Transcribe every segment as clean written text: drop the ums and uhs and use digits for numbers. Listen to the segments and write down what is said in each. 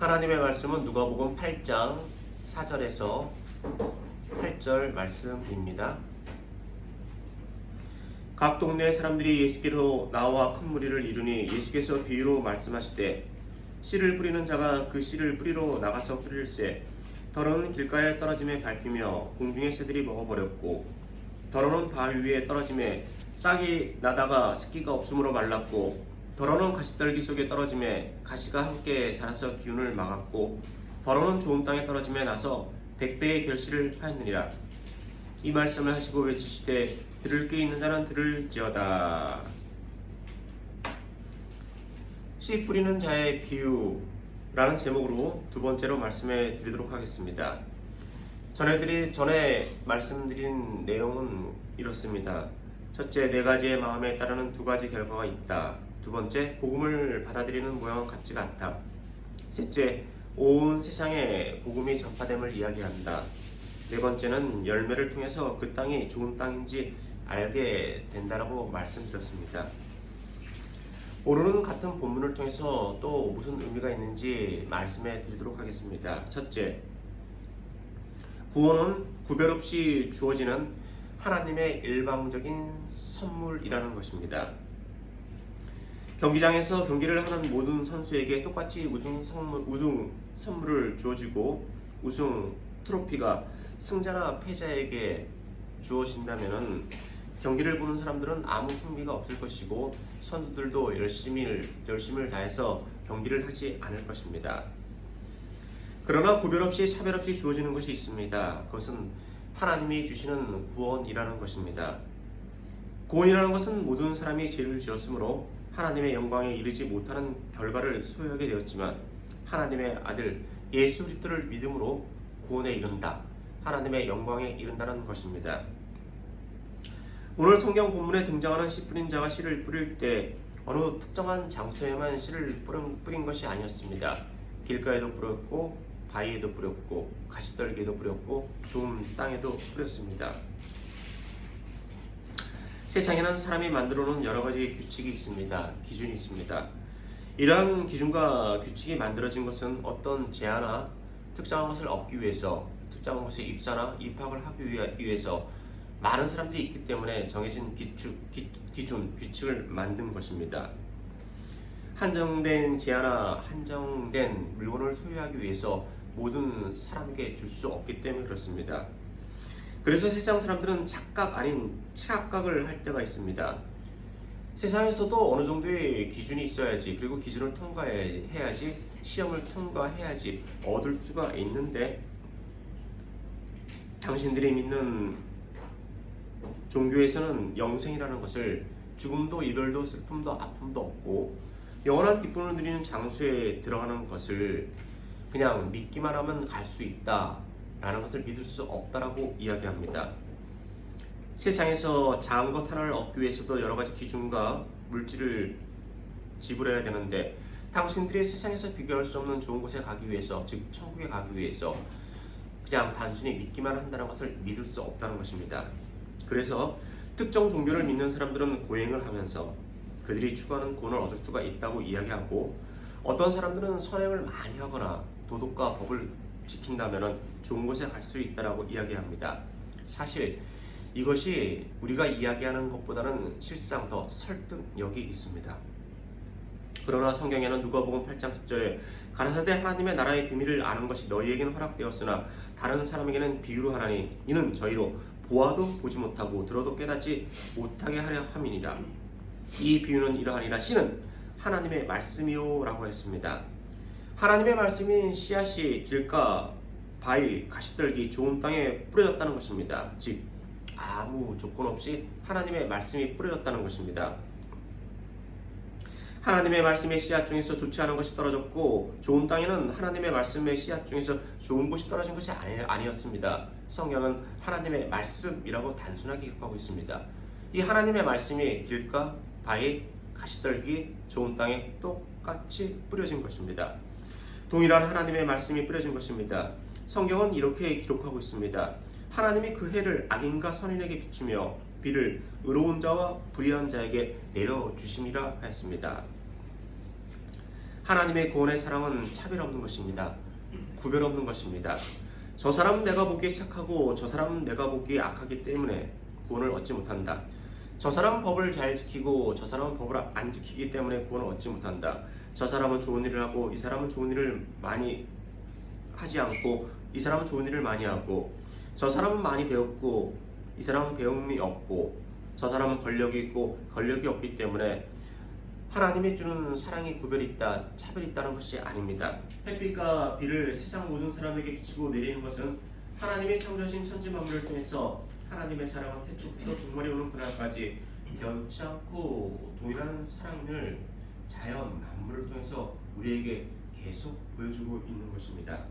하나님의 말씀은 누가복음 8장 4절에서 8절 말씀입니다. 각 동네 사람들이 예수께로 나와 큰 무리를 이루니 예수께서 비유로 말씀하시되 씨를 뿌리는 자가 그 씨를 뿌리러 나가서 뿌릴새 더러는 길가에 떨어짐에 밟히며 공중의 새들이 먹어버렸고 더러는 바위 위에 떨어짐에 싹이 나다가 습기가 없으므로 말랐고 더러는 가시떨기 속에 떨어짐에 가시가 함께 자라서 기운을 막았고 더러는 좋은 땅에 떨어짐에 나서 100배의 결실을 하였느니라. 이 말씀을 하시고 외치시되 들을 게 있는 자는 들을지어다. 씨 뿌리는 자의 비유라는 제목으로 두 번째로 말씀해 드리도록 하겠습니다. 전에 말씀드린 내용은 이렇습니다. 첫째, 네 가지의 마음에 따르는 두 가지 결과가 있다. 두 번째, 복음을 받아들이는 모양은 같지가 않다. 셋째, 온 세상에 복음이 전파됨을 이야기한다. 네 번째는 열매를 통해서 그 땅이 좋은 땅인지 알게 된다라고 말씀드렸습니다. 오늘은 같은 본문을 통해서 또 무슨 의미가 있는지 말씀해 드리도록 하겠습니다. 첫째, 구원은 구별 없이 주어지는 하나님의 일방적인 선물이라는 것입니다. 경기장에서 경기를 하는 모든 선수에게 똑같이 우승 선물을 주어지고 우승 트로피가 승자나 패자에게 주어진다면 경기를 보는 사람들은 아무 흥미가 없을 것이고 선수들도 열심을 다해서 경기를 하지 않을 것입니다. 그러나 구별 없이 차별 없이 주어지는 것이 있습니다. 그것은 하나님이 주시는 구원이라는 것입니다. 구원이라는 것은 모든 사람이 죄를 지었으므로 하나님의 영광에 이르지 못하는 결과를 소유하게 되었지만 하나님의 아들 예수 그리스도를 믿음으로 구원에 이른다. 하나님의 영광에 이른다는 것입니다. 오늘 성경 본문에 등장하는 씨 뿌린 자가 씨를 뿌릴 때 어느 특정한 장소에만 씨를 뿌린 것이 아니었습니다. 길가에도 뿌렸고 바위에도 뿌렸고 가시떨기에도 뿌렸고 좋은 땅에도 뿌렸습니다. 세상에는 사람이 만들어 놓은 여러 가지 규칙이 있습니다. 기준이 있습니다. 이러한 기준과 규칙이 만들어진 것은 어떤 제한이나 특정한 것을 얻기 위해서, 특정한 것에 입사나 입학을 하기 위해서 많은 사람들이 있기 때문에 정해진 규칙을 만든 것입니다. 한정된 제한이나 한정된 물건을 소유하기 위해서 모든 사람에게 줄 수 없기 때문에 그렇습니다. 그래서 세상 사람들은 착각 아닌 착각을 할 때가 있습니다. 세상에서도 어느 정도의 기준이 있어야지, 그리고 기준을 통과해야지, 시험을 통과해야지 얻을 수가 있는데 당신들이 믿는 종교에서는 영생이라는 것을 죽음도 이별도 슬픔도 아픔도 없고 영원한 기쁨을 누리는 장소에 들어가는 것을 그냥 믿기만 하면 갈 수 있다 라는 것을 믿을 수 없다라고 이야기합니다. 세상에서 작은 것 하나를 얻기 위해서도 여러 가지 기준과 물질을 지불해야 되는데 당신들이 세상에서 비교할 수 없는 좋은 곳에 가기 위해서, 즉 천국에 가기 위해서 그냥 단순히 믿기만 한다는 것을 믿을 수 없다는 것입니다. 그래서 특정 종교를 믿는 사람들은 고행을 하면서 그들이 추구하는 구원을 얻을 수가 있다고 이야기하고 어떤 사람들은 선행을 많이 하거나 도덕과 법을 지킨다면 좋은 곳에 갈 수 있다고 이야기합니다. 사실 이것이 우리가 이야기하는 것보다는 실상 더 설득력이 있습니다. 그러나 성경에는 누가복음 8장 10절에 가라사대 하나님의 나라의 비밀을 아는 것이 너희에게는 허락되었으나 다른 사람에게는 비유로 하나니 이는 저희로 보아도 보지 못하고 들어도 깨닫지 못하게 하려 함이니라. 이 비유는 이러하니라. 씨는 하나님의 말씀이요 라고 했습니다. 하나님의 말씀인 씨앗이 길가, 바위, 가시떨기, 좋은 땅에 뿌려졌다는 것입니다. 즉 아무 조건 없이 하나님의 말씀이 뿌려졌다는 것입니다. 하나님의 말씀의 씨앗 중에서 좋지 않은 것이 떨어졌고 좋은 땅에는 하나님의 말씀의 씨앗 중에서 좋은 것이 떨어진 것이 아니었습니다. 성경은 하나님의 말씀이라고 단순하게 기록하고 있습니다. 이 하나님의 말씀이 길가, 바위, 가시떨기, 좋은 땅에 똑같이 뿌려진 것입니다. 동일한 하나님의 말씀이 뿌려진 것입니다. 성경은 이렇게 기록하고 있습니다. 하나님이 그 해를 악인과 선인에게 비추며 비를 의로운 자와 불의한 자에게 내려주심이라 하였습니다. 하나님의 구원의 사랑은 차별 없는 것입니다. 구별 없는 것입니다. 저 사람은 내가 보기에 착하고 저 사람은 내가 보기에 악하기 때문에 구원을 얻지 못한다. 저 사람은 법을 잘 지키고 저 사람은 법을 안 지키기 때문에 구원을 얻지 못한다. 저 사람은 좋은 일을 하고 이 사람은 좋은 일을 많이 하지 않고 이 사람은 좋은 일을 많이 하고 저 사람은 많이 배웠고 이 사람은 배움이 없고 저 사람은 권력이 있고 권력이 없기 때문에 하나님이 주는 사랑의 구별이 있다, 차별이 있다는 것이 아닙니다. 햇빛과 비를 세상 모든 사람에게 비치고 내리는 것은 하나님의 창조하신 천지 만물을 통해서 하나님의 사랑은 태초부터 종말이 오는 그날까지 변치 않고 동일한 사랑을 자연 만물을 통해서 우리에게 계속 보여주고 있는 것입니다.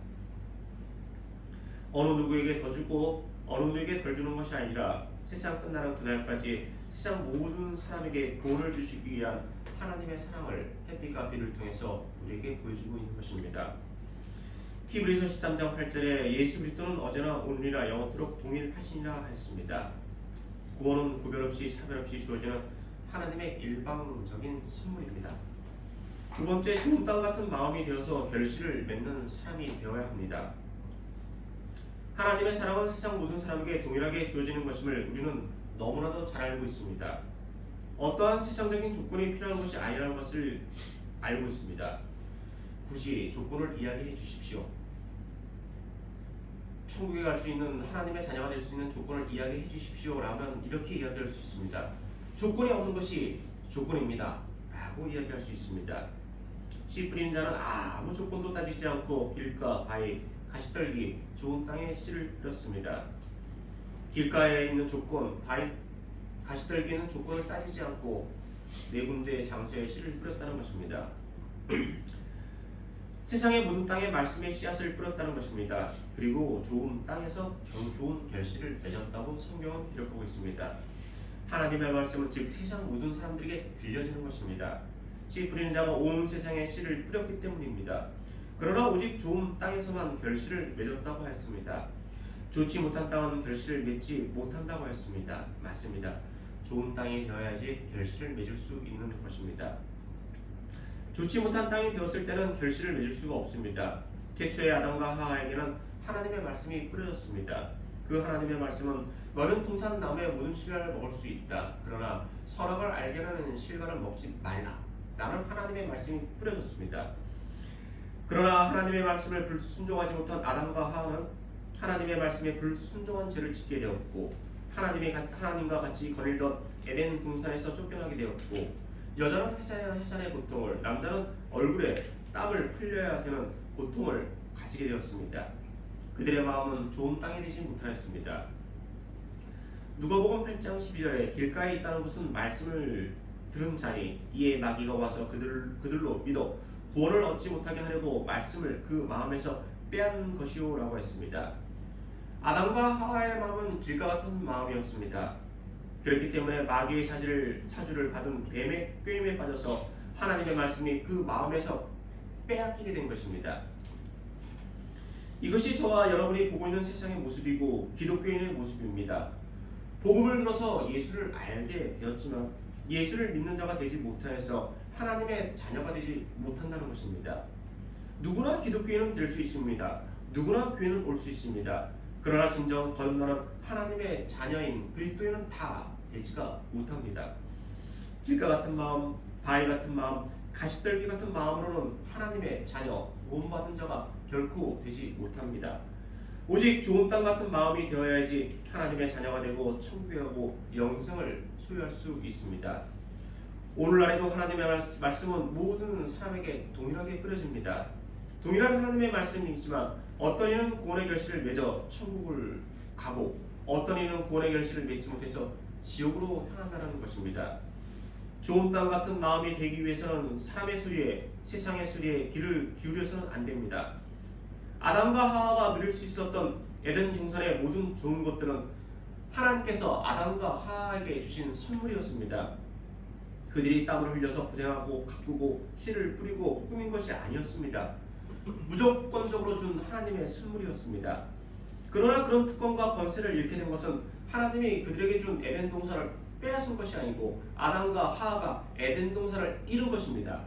어느 누구에게 더 주고 어느 누구에게 덜 주는 것이 아니라 세상 끝나는 그날까지 세상 모든 사람에게 구원을 주시기 위한 하나님의 사랑을 햇빛과 비를 통해서 우리에게 보여주고 있는 것입니다. 히브리서 13장 8절에 예수 그리스도는 어제나 오늘이나 영원토록 동일하시니라 했습니다. 구원은 구별 없이 차별 없이 주어지는 하나님의 일방적인 선물입니다. 두 번째, 좋은 땅 같은 마음이 되어서 결실을 맺는 사람이 되어야 합니다. 하나님의 사랑은 세상 모든 사람에게 동일하게 주어지는 것임을 우리는 너무나도 잘 알고 있습니다. 어떠한 세상적인 조건이 필요한 것이 아니라는 것을 알고 있습니다. 굳이 조건을 이야기해 주십시오. 천국에 갈 수 있는 하나님의 자녀가 될 수 있는 조건을 이야기해 주십시오 라면 이렇게 이야기할 수 있습니다. 조건이 없는 것이 조건입니다 라고 이야기할 수 있습니다. 씨 뿌리는 자는 아무 조건도 따지지 않고 길가, 바위, 가시떨기, 좋은 땅에 씨를 뿌렸습니다. 길가에 있는 조건, 바위, 가시떨기에는 조건을 따지지 않고 네 군데의 장소에 씨를 뿌렸다는 것입니다. 세상의 모든 땅에 말씀의 씨앗을 뿌렸다는 것입니다. 그리고 좋은 땅에서 좋은 결실을 맺었다고 성경은 기록하고 있습니다. 하나님의 말씀은 즉 세상 모든 사람들에게 들려지는 것입니다. 씨 뿌리는 자가 온 세상에 씨를 뿌렸기 때문입니다. 그러나 오직 좋은 땅에서만 결실을 맺었다고 했습니다. 좋지 못한 땅은 결실을 맺지 못한다고 했습니다. 맞습니다. 좋은 땅이 되어야지 결실을 맺을 수 있는 것입니다. 좋지 못한 땅이 되었을 때는 결실을 맺을 수가 없습니다. 태초에 아담과 하와에게는 하나님의 말씀이 뿌려졌습니다. 그 하나님의 말씀은 너는 동산나무의 모든 실과를 먹을 수 있다. 그러나 선악을 알게 하는 실과를 먹지 말라. 라는 하나님의 말씀이 뿌려졌습니다. 그러나 하나님의 말씀을 불순종하지 못한 아담과 하와는 하나님의 말씀에 불순종한 죄를 짓게 되었고 하나님과 같이 거닐던 에덴 동산에서 쫓겨나게 되었고 여자는 해산의 고통을, 남자는 얼굴에 땀을 흘려야 되는 고통을 가지게 되었습니다. 그들의 마음은 좋은 땅이 되지 못하였습니다. 누가복음 8장 12절에 길가에 있다는 것은 말씀을 들은 자니 이에 마귀가 와서 그들로 믿어 구원을 얻지 못하게 하려고 말씀을 그 마음에서 빼앗는 것이요 라고 했습니다. 아담과 하와의 마음은 길가 같은 마음이었습니다. 그렇기 때문에 마귀의 사주를 받은 뱀의 꾀임에 빠져서 하나님의 말씀이 그 마음에서 빼앗기게 된 것입니다. 이것이 저와 여러분이 보고 있는 세상의 모습이고 기독교인의 모습입니다. 복음을 들어서 예수를 알게 되었지만 예수를 믿는 자가 되지 못하여서 하나님의 자녀가 되지 못한다는 것입니다. 누구나 기독교인은 될 수 있습니다. 누구나 교회는 올 수 있습니다. 그러나 진정 거듭나는 하나님의 자녀인 그리스도인은 다 되지가 못합니다. 길가 같은 마음, 바위 같은 마음, 가시떨기 같은 마음으로는 하나님의 자녀, 구원받은 자가 결코 되지 못합니다. 오직 좋은 땅 같은 마음이 되어야지 하나님의 자녀가 되고 천국에 가고 영생을 소유할 수 있습니다. 오늘날에도 하나님의 말씀은 모든 사람에게 동일하게 뿌려집니다. 동일한 하나님의 말씀이지만 어떤 이는 구원의 결실을 맺어 천국을 가고 어떤 이는 구원의 결실을 맺지 못해서 지옥으로 향한다는 것입니다. 좋은 땅 같은 마음이 되기 위해서는 사람의 소리에, 세상의 소리에 귀를 기울여서는 안 됩니다. 아담과 하와가 누릴 수 있었던 에덴 동산의 모든 좋은 것들은 하나님께서 아담과 하와에게 주신 선물이었습니다. 그들이 땀을 흘려서 고생하고 가꾸고 씨를 뿌리고 꾸민 것이 아니었습니다. 무조건적으로 준 하나님의 선물이었습니다. 그러나 그런 특권과 권세를 잃게 된 것은 하나님이 그들에게 준 에덴 동산을 빼앗은 것이 아니고 아담과 하와가 에덴 동산을 잃은 것입니다.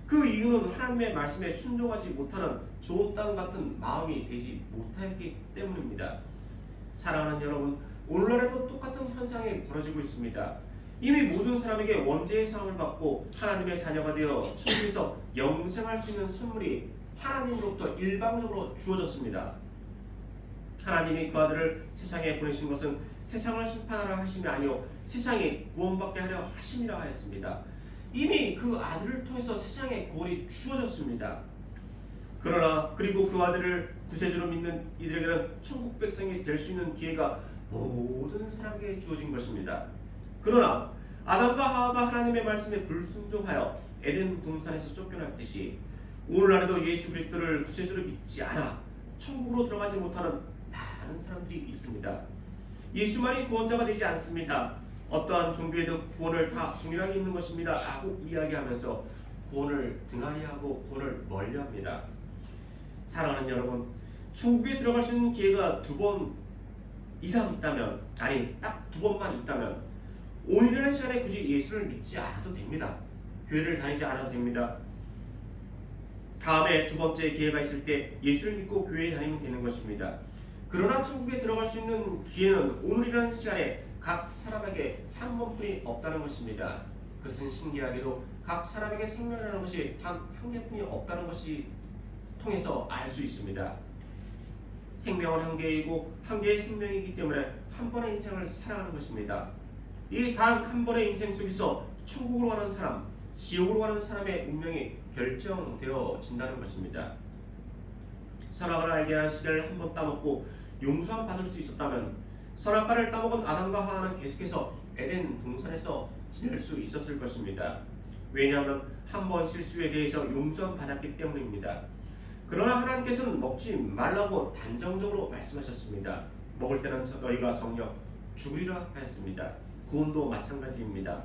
그 이유는 하나님의 말씀에 순종하지 못하는 좋은 땅 같은 마음이 되지 못하였기 때문입니다. 사랑하는 여러분, 오늘날에도 똑같은 현상이 벌어지고 있습니다. 이미 모든 사람에게 원죄의 사함을 받고 하나님의 자녀가 되어 천국에서 영생할 수 있는 선물이 하나님으로부터 일방적으로 주어졌습니다. 하나님이 그 아들을 세상에 보내신 것은 세상을 심판하라 하심이 아니요 세상이 구원받게 하려 하심이라 하였습니다. 이미 그 아들을 통해서 세상에 구원이 주어졌습니다. 그러나 그리고 그 아들을 구세주로 믿는 이들에게는 천국 백성이 될 수 있는 기회가 모든 사람에게 주어진 것입니다. 그러나 아담과 하와가 하나님의 말씀에 불순종하여 에덴 동산에서 쫓겨났듯이 오늘날에도 예수 그리스도를 구세주로 믿지 않아 천국으로 들어가지 못하는 많은 사람들이 있습니다. 예수만이 구원자가 되지 않습니다. 어떠한 종교에도 구원을 다 동일하게 있는 것입니다 라고 이야기하면서 구원을 등한히하고 구원을 멀리합니다. 사랑하는 여러분, 천국에 들어갈 수 있는 기회가 2번 이상 있다면, 아니 딱 2번만 있다면 오늘이라는 시간에 굳이 예수를 믿지 않아도 됩니다. 교회를 다니지 않아도 됩니다. 다음에 2번째 기회가 있을 때 예수를 믿고 교회에 다니면 되는 것입니다. 그러나 천국에 들어갈 수 있는 기회는 오늘이라는 시간에 각 사람에게 한 번뿐이 없다는 것입니다. 그것은 신기하게도 각 사람에게 생명이라는 것이 단 한 개뿐이 없다는 것이 통해서 알 수 있습니다. 생명은 한 개이고 한 개의 생명이기 때문에 한 번의 인생을 살아가는 것입니다. 이 단 한 번의 인생 속에서 천국으로 가는 사람, 지옥으로 가는 사람의 운명이 결정되어진다는 것입니다. 선악을 알게 하는 씨를 한 번 따먹고 용서함 받을 수 있었다면 선악과를 따먹은 아담과 하와는 계속해서 에덴 동산에서 지낼 수 있었을 것입니다. 왜냐하면 한 번 실수에 대해서 용서함 받았기 때문입니다. 그러나 하나님께서는 먹지 말라고 단정적으로 말씀하셨습니다. 먹을 때는 너희가 정녕 죽으리라 하였습니다. 구원도 마찬가지입니다.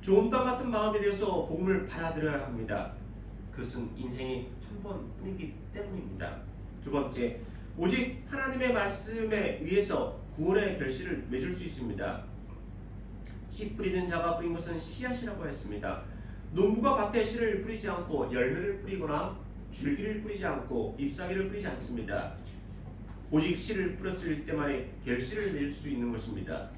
좋은 땅 같은 마음이 되어서 복음을 받아들여야 합니다. 그것은 인생이 한 번뿐이기 때문입니다. 2번째, 오직 하나님의 말씀에 의해서 구원의 결실을 맺을 수 있습니다. 씨 뿌리는 자가 뿌린 것은 씨앗이라고 했습니다. 농부가 밭에 씨를 뿌리지 않고 열매를 뿌리거나 줄기를 뿌리지 않고 잎사귀를 뿌리지 않습니다. 오직 씨를 뿌렸을 때만이 결실을 맺을 수 있는 것입니다.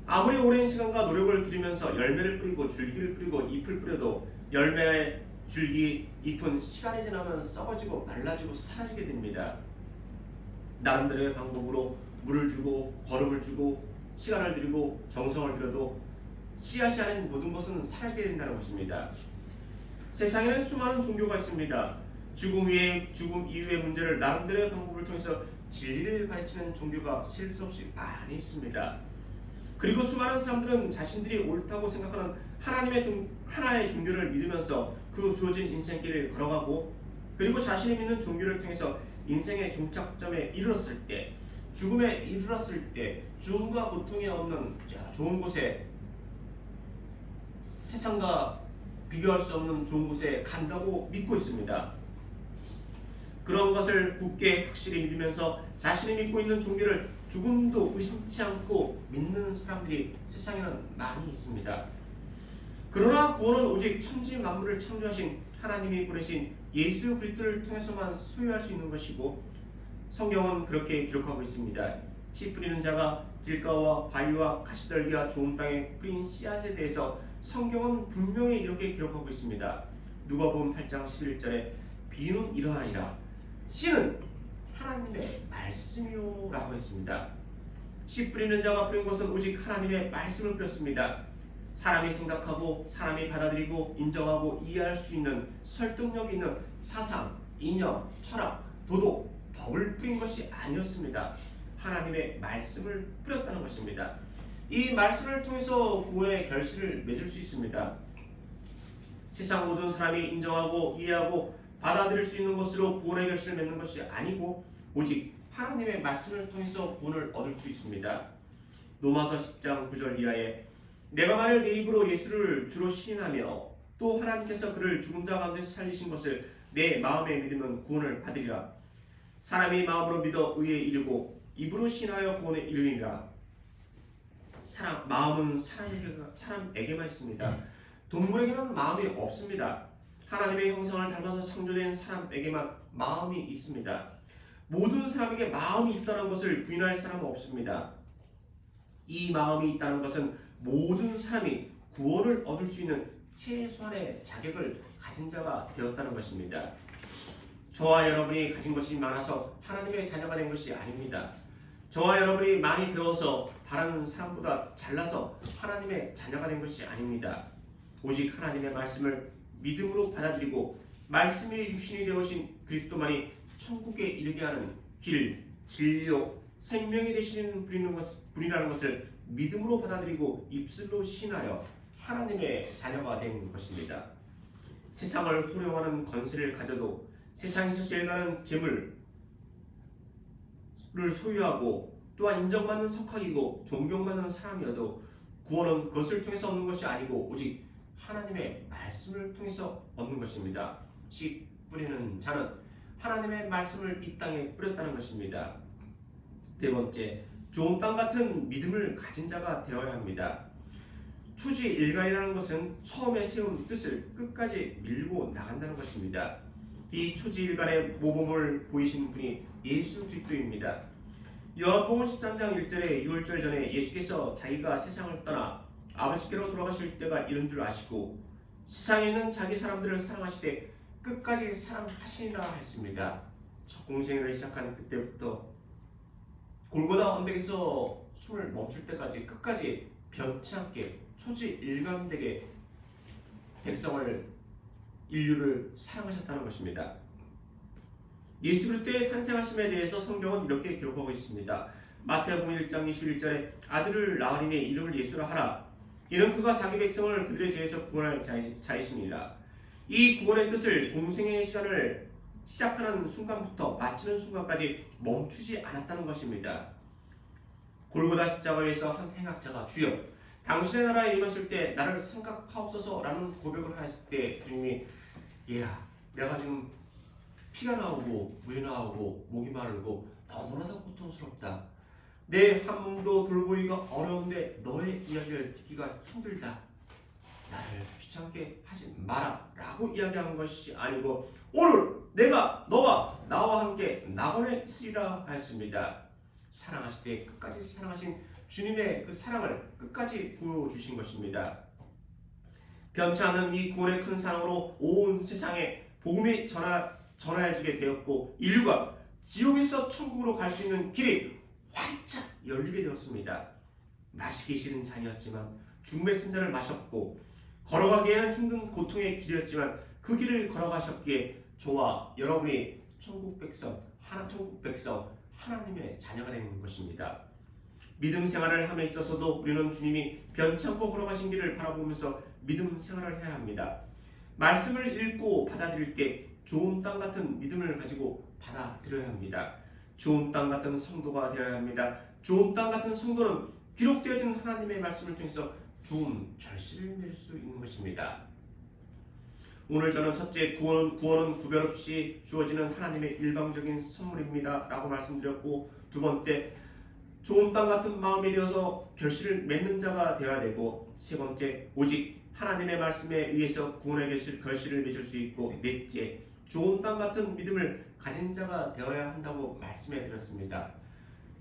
아무리 오랜 시간과 노력을 들이면서 열매를 뿌리고 줄기를 뿌리고 잎을 뿌려도 열매의 줄기, 잎은 시간이 지나면 썩어지고 말라지고 사라지게 됩니다. 나름대로의 방법으로 물을 주고 거름을 주고 시간을 들이고 정성을 들여도 씨앗이 아닌 모든 것은 사라지게 된다는 것입니다. 세상에는 수많은 종교가 있습니다. 죽음 이후의 문제를 나름대로의 방법을 통해서 진리를 가르치는 종교가 셀 수 없이 많이 있습니다. 그리고 수많은 사람들은 자신들이 옳다고 생각하는 하나의 종교를 믿으면서 그 주어진 인생길을 걸어가고 그리고 자신이 믿는 종교를 통해서 인생의 종착점에 이르렀을 때 죽음에 이르렀을 때 죽음과 고통이 없는 좋은 곳에 세상과 비교할 수 없는 좋은 곳에 간다고 믿고 있습니다. 그런 것을 굳게 확실히 믿으면서 자신이 믿고 있는 종교를 조금도 의심치 않고 믿는 사람들이 세상에는 많이 있습니다. 그러나 구원은 오직 천지 만물을 창조하신 하나님이 보내신 예수 그리스도를 통해서만 소유할 수 있는 것이고 성경은 그렇게 기록하고 있습니다. 씨 뿌리는 자가 길가와 바위와 가시떨기와 좋은 땅에 뿌린 씨앗에 대해서 성경은 분명히 이렇게 기록하고 있습니다. 누가복음 8장 11절에 비유는 이러하니라. 씨는 하나님의 말씀이요 라고 했습니다. 씨 뿌리는 자가 뿌린 것은 오직 하나님의 말씀을 뿌렸습니다. 사람이 생각하고 사람이 받아들이고 인정하고 이해할 수 있는 설득력 있는 사상, 이념, 철학, 도덕, 법을 뿌린 것이 아니었습니다. 하나님의 말씀을 뿌렸다는 것입니다. 이 말씀을 통해서 구원의 결실을 맺을 수 있습니다. 세상 모든 사람이 인정하고 이해하고 받아들일 수 있는 것으로 구원의 결실을 맺는 것이 아니고 오직 하나님의 말씀을 통해서 구원을 얻을 수 있습니다. 로마서 10장 9절 이하에 내가 만일 내 입으로 예수를 주로 시인하며 또 하나님께서 그를 죽은 자 가운데서 살리신 것을 내 마음에 믿으면 구원을 받으리라. 사람이 마음으로 믿어 의에 이르고 입으로 시인하여 구원에 이르리라. 마음은 사람에게만 있습니다. 동물에게는 마음이 없습니다. 하나님의 형상을 닮아서 창조된 사람에게만 마음이 있습니다. 모든 사람에게 마음이 있다는 것을 부인할 사람은 없습니다. 이 마음이 있다는 것은 모든 사람이 구원을 얻을 수 있는 최소한의 자격을 가진 자가 되었다는 것입니다. 저와 여러분이 가진 것이 많아서 하나님의 자녀가 된 것이 아닙니다. 저와 여러분이 많이 배워서 다른 사람보다 잘나서 하나님의 자녀가 된 것이 아닙니다. 오직 하나님의 말씀을 믿음으로 받아들이고 말씀이 육신이 되어신 그리스도만이 천국에 이르게 하는 길, 진료, 생명이 되시는 분이라는 것을 믿음으로 받아들이고 입술로 신하여 하나님의 자녀가 된 것입니다. 세상을 호령하는 권세를 가져도 세상에서 제일 가는 재물을 소유하고 또한 인정받는 석학이고 존경받는 사람이어도 구원은 그것을 통해서 얻는 것이 아니고 오직 하나님의 말씀을 통해서 얻는 것입니다. 씨 뿌리는 자는 하나님의 말씀을 이 땅에 뿌렸다는 것입니다. 네 번째, 좋은 땅 같은 믿음을 가진 자가 되어야 합니다. 초지일간이라는 것은 처음에 세운 뜻을 끝까지 밀고 나간다는 것입니다. 이 초지일간의 모범을 보이신 분이 예수 그리스도입니다. 요한복음 13장 1절에 유월절 전에 예수께서 자기가 세상을 떠나 아버지께로 돌아가실 때가 이른 줄 아시고 세상에 있는 자기 사람들을 사랑하시되 끝까지 사랑하시니라 했습니다. 첫 공생애를 시작한 그때부터 골고다 언덕에서 숨을 멈출 때까지 끝까지 변치 않게 초지일관되게 인류를 사랑하셨다는 것입니다. 예수 그리스도의 탄생하심에 대해서 성경은 이렇게 기록하고 있습니다. 마태복음 1장 21절에 아들을 낳으리니 이름을 예수라 하라. 이는 그가 자기 백성을 그들의 죄에서 구원할 자이시니라. 이 구원의 뜻을 공생의 시간을 시작하는 순간부터 마치는 순간까지 멈추지 않았다는 것입니다. 골고다 십자가에서 한 행악자가 주여 당신의 나라에 임하실 때 나를 생각하옵소서라는 고백을 하였을 때 주님이 내가 지금 피가 나오고 물이 나오고 목이 마르고 너무나도 고통스럽다. 내 한 몸도 돌보기가 어려운데 너의 이야기를 듣기가 힘들다. 나를 귀찮게 하지 마라 라고 이야기한 것이 아니고 오늘 내가 너와 나와 함께 낙원에 있으리라 하였습니다. 사랑하시되 끝까지 사랑하신 주님의 그 사랑을 끝까지 보여주신 것입니다. 변치 않는 이 구원의 큰 사랑으로 온 세상에 복음이 전하여지게 되었고 인류가 지옥에서 천국으로 갈 수 있는 길이 활짝 열리게 되었습니다. 마시기 싫은 잔이었지만 죽음의 쓴잔을 마셨고 걸어가기에는 힘든 고통의 길이었지만 그 길을 걸어가셨기에 저와 여러분이 천국 백성 하나님의 자녀가 되는 것입니다. 믿음 생활을 함에 있어서도 우리는 주님이 변치 않고 걸어가신 길을 바라보면서 믿음 생활을 해야 합니다. 말씀을 읽고 받아들일 때 좋은 땅 같은 믿음을 가지고 받아들여야 합니다. 좋은 땅 같은 성도가 되어야 합니다. 좋은 땅 같은 성도는 기록되어진 하나님의 말씀을 통해서 좋은 결실을 맺을 수 있는 것입니다. 오늘 저는 첫째, 구원은 구별 없이 주어지는 하나님의 일방적인 선물입니다 라고 말씀드렸고, 두 번째, 좋은 땅 같은 마음이 되어서 결실을 맺는 자가 되어야 되고, 세 번째, 오직 하나님의 말씀에 의해서 구원의 결실을 맺을 수 있고, 넷째, 좋은 땅 같은 믿음을 가진 자가 되어야 한다고 말씀해 드렸습니다.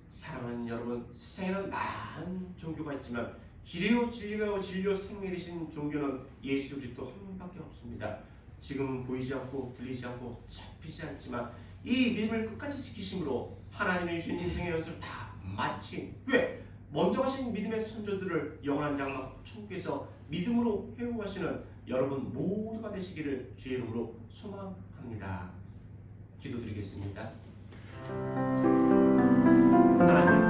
사랑하는 여러분, 세상에는 많은 종교가 있지만 길이요 진리가요 진리요 생명이 되신 종교는 예수 그리스도 한 분밖에 없습니다. 지금 보이지 않고 들리지 않고 잡히지 않지만 이 믿음을 끝까지 지키심으로 하나님의 주신 인생의 연수를 다 마친 후에 먼저 가신 믿음의 선조들을 영원한 장막 천국에서 믿음으로 회복하시는 여러분 모두가 되시기를 주의 이름으로 소망합니다. 기도드리겠습니다. 하나님